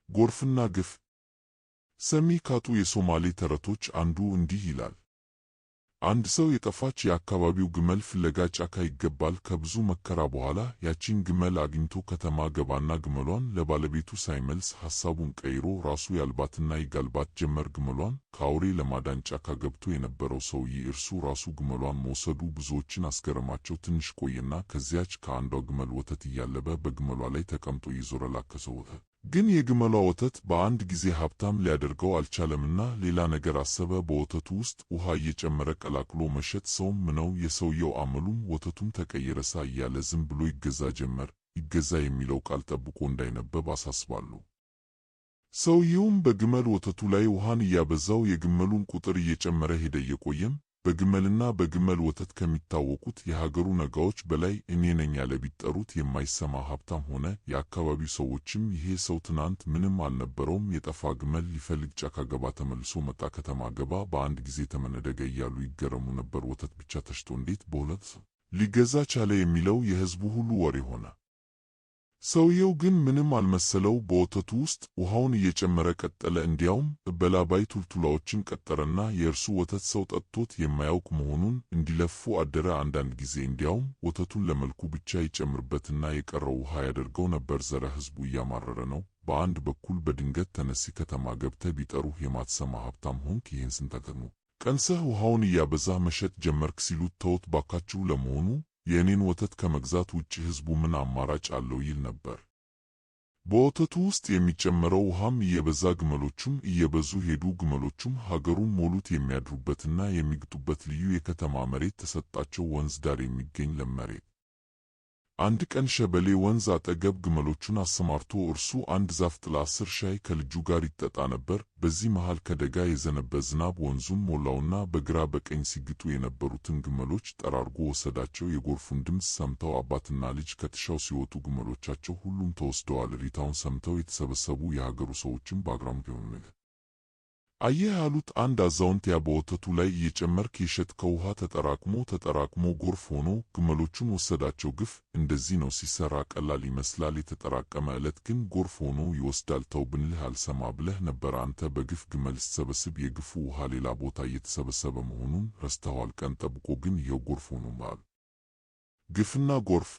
ጎርፍና ግፍ። ሰሚ ካጡ የሶማሌ ተረቶች አንዱ እንዲህ ይላል። አንድ ሰው የጠፋች የአካባቢው ግመል ፍለጋ ጫካ ይገባል። ከብዙ መከራ በኋላ ያቺን ግመል አግኝቶ ከተማ ገባና ግመሏን ለባለቤቱ ሳይመልስ ሐሳቡን ቀይሮ ራሱ ያልባትና ይጋልባት ጀመር። ግመሏን ከአውሬ ለማዳን ጫካ ገብቶ የነበረው ሰውዬ እርሱ ራሱ ግመሏን መውሰዱ ብዙዎችን አስገረማቸው። ትንሽ ቆየና ከዚያች ከአንዷ ግመል ወተት እያለበ በግመሏ ላይ ተቀምጦ እየዞረ ላከሰው። ግን የግመሏ ወተት በአንድ ጊዜ ሀብታም ሊያደርገው አልቻለምና ሌላ ነገር አሰበ። በወተቱ ውስጥ ውሃ እየጨመረ ቀላቅሎ መሸጥ። ሰውም ነው የሰውየው አመሉም ወተቱም ተቀየረሳ እያለ ዝም ብሎ ይገዛ ጀመር። ይገዛ የሚለው ቃል ጠብቆ እንዳይነበብ አሳስባለሁ። ሰውየውም በግመል ወተቱ ላይ ውሃን እያበዛው የግመሉን ቁጥር እየጨመረ ሄደ። እየቆየም በግመልና በግመል ወተት ከሚታወቁት የሀገሩ ነጋዎች በላይ እኔ ነኝ ያለ ቢጠሩት የማይሰማ ሀብታም ሆነ። የአካባቢው ሰዎችም ይሄ ሰው ትናንት ምንም አልነበረውም፣ የጠፋ ግመል ሊፈልግ ጫካ ገባ፣ ተመልሶ መጣ፣ ከተማ ገባ፣ በአንድ ጊዜ ተመነደገ እያሉ ይገረሙ ነበር። ወተት ብቻ ተሽጦ እንዴት በሁለት ሊገዛ ቻለ የሚለው የሕዝቡ ሁሉ ወሬ ሆነ። ሰውየው ግን ምንም አልመሰለው። በወተቱ ውስጥ ውሃውን እየጨመረ ቀጠለ። እንዲያውም እበላባይ ቱልቱላዎችን ቀጠረና የእርሱ ወተት ሰው ጠጥቶት የማያውቅ መሆኑን እንዲለፉ አደረ። አንዳንድ ጊዜ እንዲያውም ወተቱን ለመልኩ ብቻ ይጨምርበትና የቀረው ውሃ ያደርገው ነበር። ዘረ ሕዝቡ እያማረረ ነው። በአንድ በኩል በድንገት ተነሲ፣ ከተማ ገብተህ ቢጠሩህ የማትሰማ ሀብታም ሆንክ፣ ይህን ስንተገኑ ቀንሰህ ውሃውን እያበዛህ መሸጥ ጀመርክ ሲሉት ተውት ባካችሁ፣ ለመሆኑ የእኔን ወተት ከመግዛት ውጭ ሕዝቡ ምን አማራጭ አለው ይል ነበር። በወተቱ ውስጥ የሚጨመረው ውሃም እየበዛ ግመሎቹም እየበዙ ሄዱ። ግመሎቹም ሀገሩን ሞሉት። የሚያድሩበትና የሚግጡበት ልዩ የከተማ መሬት ተሰጣቸው፣ ወንዝ ዳር የሚገኝ ለም መሬት። አንድ ቀን ሸበሌ ወንዝ አጠገብ ግመሎቹን አሰማርቶ እርሱ አንድ ዛፍ ጥላ ስር ሻይ ከልጁ ጋር ይጠጣ ነበር። በዚህ መሃል ከደጋ የዘነበ ዝናብ ወንዙን ሞላውና በግራ በቀኝ ሲግጡ የነበሩትን ግመሎች ጠራርጎ ወሰዳቸው። የጎርፉን ድምፅ ሰምተው አባትና ልጅ ከጥሻው ሲወጡ ግመሎቻቸው ሁሉም ተወስደዋል። ሪታውን ሰምተው የተሰበሰቡ የሀገሩ ሰዎችም በአግራሞት ሆኑ። አየህ አሉት አንድ አዛውንት፣ ያ በወተቱ ላይ እየጨመርክ የሸጥከው ውሃ ተጠራቅሞ ጎርፍ ሆኖ ግመሎቹን ወሰዳቸው። ግፍ እንደዚህ ነው ሲሰራ፣ ቀላል ይመስላል። የተጠራቀመ ዕለት ግን ጎርፍ ሆኖ ይወስዳል። ተው ብንልህ አልሰማ ብለህ ነበር አንተ። በግፍ ግመል ስትሰበስብ የግፉ ውሃ ሌላ ቦታ እየተሰበሰበ መሆኑን ረስተዋል። ቀን ጠብቆ ግን ይኸው ጎርፍ ሆኖ ማል። ግፍና ጎርፍ